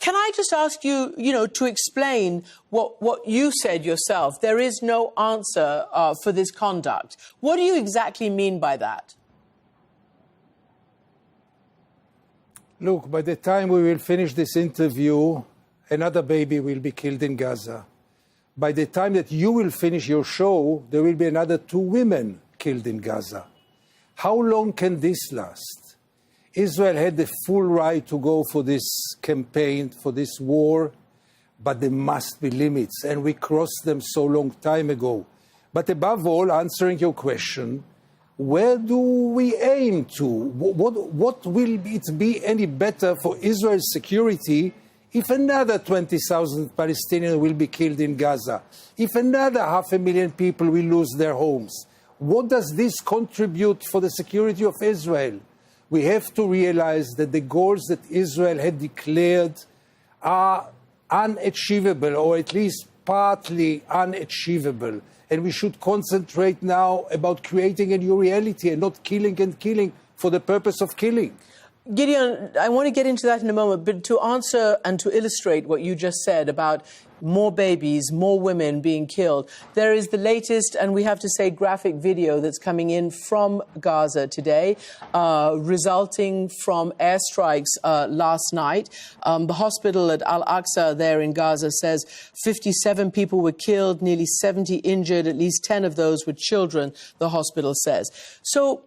Can I just ask you, to explain what you said yourself? There is no answer for this conduct. What do you exactly mean by that? Look, by the time we will finish this interview, another baby will be killed in Gaza. By the time that you will finish your show, there will be another 2 women killed in Gaza. How long can this last? Israel had the full right to go for this campaign, for this war, but there must be limits, and we crossed them so long time ago. But above all, answering your question, where do we aim to? What will it be any better for Israel's security if another 20,000 Palestinians will be killed in Gaza? If another 500,000 people will lose their homes? What does this contribute for the security of Israel? We have to realize that the goals that Israel had declared are unachievable, or at least partly unachievable. And we should concentrate now about creating a new reality and not killing and killing for the purpose of killing. Gideon, I want to get into that in a moment, but to answer and to illustrate what you just said about more babies, more women being killed, there is the latest, and we have to say, graphic video that's coming in from Gaza today, resulting from airstrikes last night. The hospital at Al-Aqsa there in Gaza says 57 people were killed, nearly 70 injured, at least 10 of those were children, the hospital says. So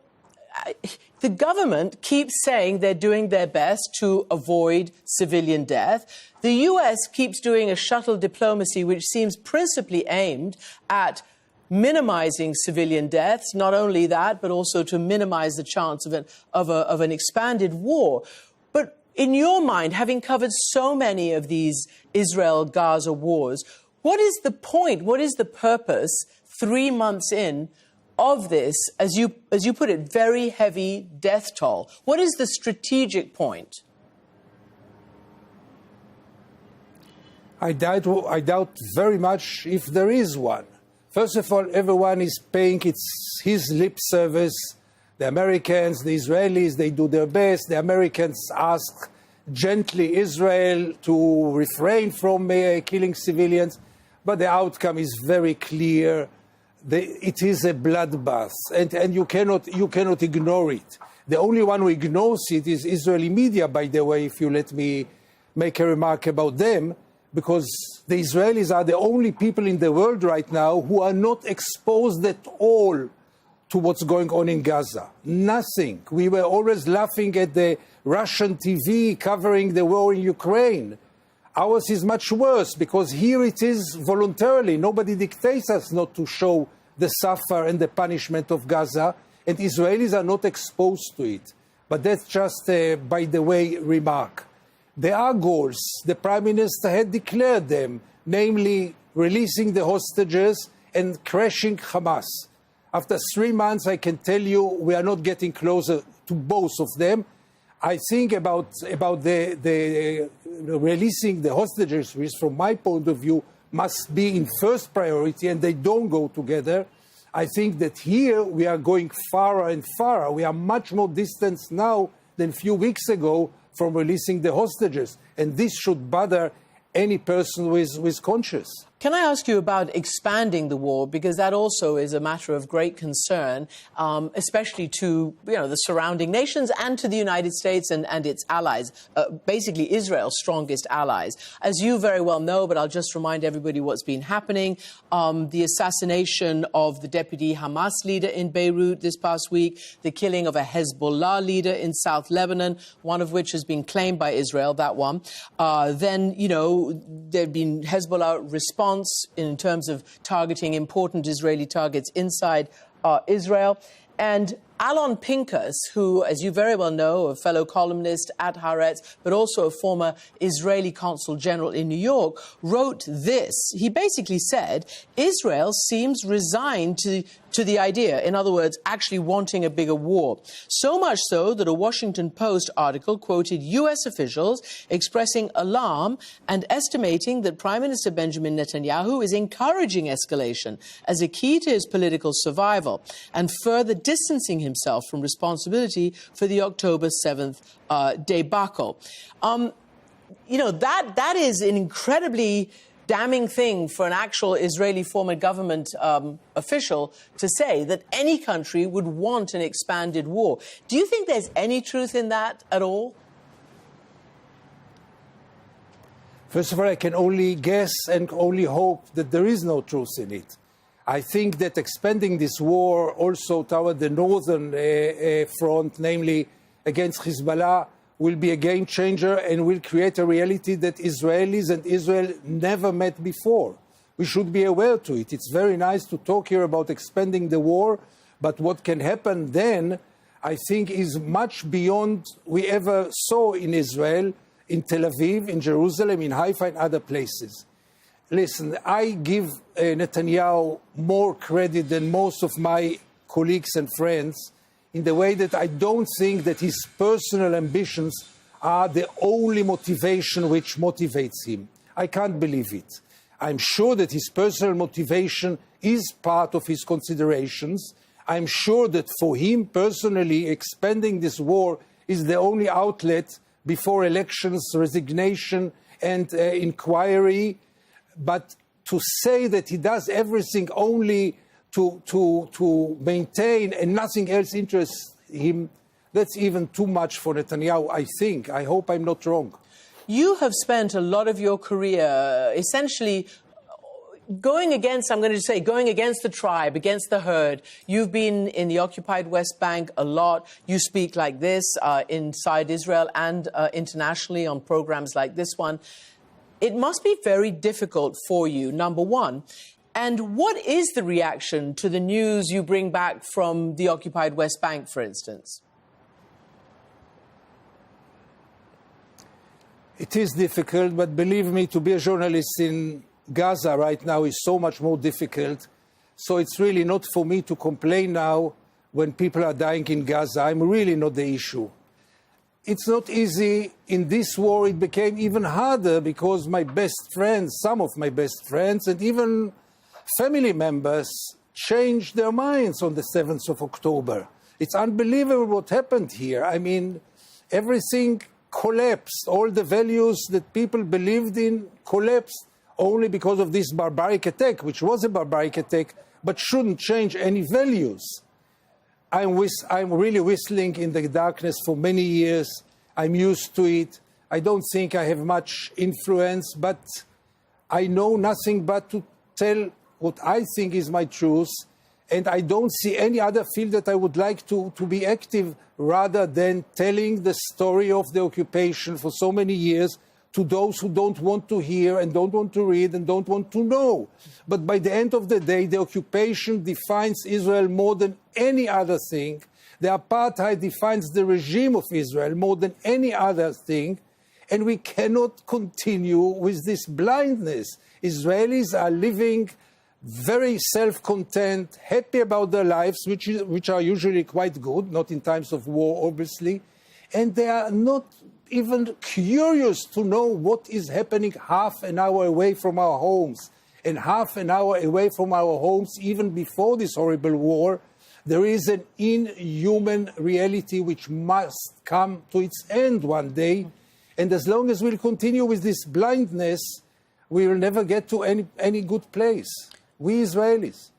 the government keeps saying they're doing their best to avoid civilian death. The US keeps doing a shuttle diplomacy which seems principally aimed at minimizing civilian deaths. Not only that, but also to minimize the chance of an expanded war. But in your mind, having covered so many of these Israel-Gaza wars, what is the point, what is the purpose 3 months in of this, as you put it, very heavy death toll? What is the strategic point? I doubt very much if there is one. First of all, everyone is paying his lip service. The Americans, the Israelis, they do their best. The Americans ask gently Israel to refrain from killing civilians. But the outcome is very clear. It is a bloodbath, and you cannot ignore it. The only one who ignores it is Israeli media, by the way, if you let me make a remark about them, because the Israelis are the only people in the world right now who are not exposed at all to what's going on in Gaza. Nothing. We were always laughing at the Russian TV covering the war in Ukraine. Ours is much worse, because here it is voluntarily. Nobody dictates us not to show the suffer and the punishment of Gaza, and Israelis are not exposed to it. But that's just, by the way, remark. There are goals. The Prime Minister had declared them, namely releasing the hostages and crashing Hamas. After 3 months, I can tell you we are not getting closer to both of them. I think about the releasing the hostages, which from my point of view must be in first priority, and they don't go together. I think that here we are going farther and farther. We are much more distant now than a few weeks ago from releasing the hostages, and this should bother any person who is conscious. Can I ask you about expanding the war? Because that also is a matter of great concern, especially to the surrounding nations and to the United States and its allies, basically Israel's strongest allies. As you very well know, but I'll just remind everybody what's been happening. The assassination of the deputy Hamas leader in Beirut this past week, the killing of a Hezbollah leader in South Lebanon, one of which has been claimed by Israel, that one. Then, there'd been Hezbollah response in terms of targeting important Israeli targets inside Israel. And Alon Pinkas, who, as you very well know, a fellow columnist at Haaretz, but also a former Israeli consul general in New York, wrote this. He basically said, Israel seems resigned to the idea, in other words, actually wanting a bigger war. So much so that a Washington Post article quoted U.S. officials expressing alarm and estimating that Prime Minister Benjamin Netanyahu is encouraging escalation as a key to his political survival and further distancing himself from responsibility for the October 7th debacle. that is an incredibly damning thing for an actual Israeli former government official to say, that any country would want an expanded war. Do you think there's any truth in that at all? First of all, I can only guess and only hope that there is no truth in it. I think that expanding this war also toward the northern front, namely against Hezbollah, will be a game changer and will create a reality that Israelis and Israel never met before. We should be aware to it. It's very nice to talk here about expanding the war, but what can happen then, I think, is much beyond we ever saw in Israel, in Tel Aviv, in Jerusalem, in Haifa, and other places. Listen, I give Netanyahu more credit than most of my colleagues and friends, in the way that I don't think that his personal ambitions are the only motivation which motivates him. I can't believe it. I'm sure that his personal motivation is part of his considerations. I'm sure that for him personally, expanding this war is the only outlet before elections, resignation, and inquiry. But to say that he does everything only to maintain and nothing else interests him, that's even too much for Netanyahu, I think. I hope I'm not wrong. You have spent a lot of your career essentially going against the tribe, against the herd. You've been in the occupied West Bank a lot. You speak like this inside Israel and internationally on programs like this one. It must be very difficult for you, number one. And what is the reaction to the news you bring back from the occupied West Bank, for instance? It is difficult, but believe me, to be a journalist in Gaza right now is so much more difficult. So it's really not for me to complain now when people are dying in Gaza. I'm really not the issue. It's not easy. In this war, it became even harder because my best friends, some of my best friends, and even family members changed their minds on the 7th of October. It's unbelievable what happened here. I mean, everything collapsed. All the values that people believed in collapsed only because of this barbaric attack, which was a barbaric attack, but shouldn't change any values. I'm really whistling in the darkness for many years. I'm used to it. I don't think I have much influence, but I know nothing but to tell what I think is my truth, and I don't see any other field that I would like to be active rather than telling the story of the occupation for so many years to those who don't want to hear and don't want to read and don't want to know. But by the end of the day, the occupation defines Israel more than any other thing. The apartheid defines the regime of Israel more than any other thing. And we cannot continue with this blindness. Israelis are living very self-content, happy about their lives, which are usually quite good, not in times of war, obviously. And they are not even curious to know what is happening half an hour away from our homes. And half an hour away from our homes, even before this horrible war, there is an inhuman reality which must come to its end one day. And as long as we'll continue with this blindness, we will never get to any good place. We Israelis.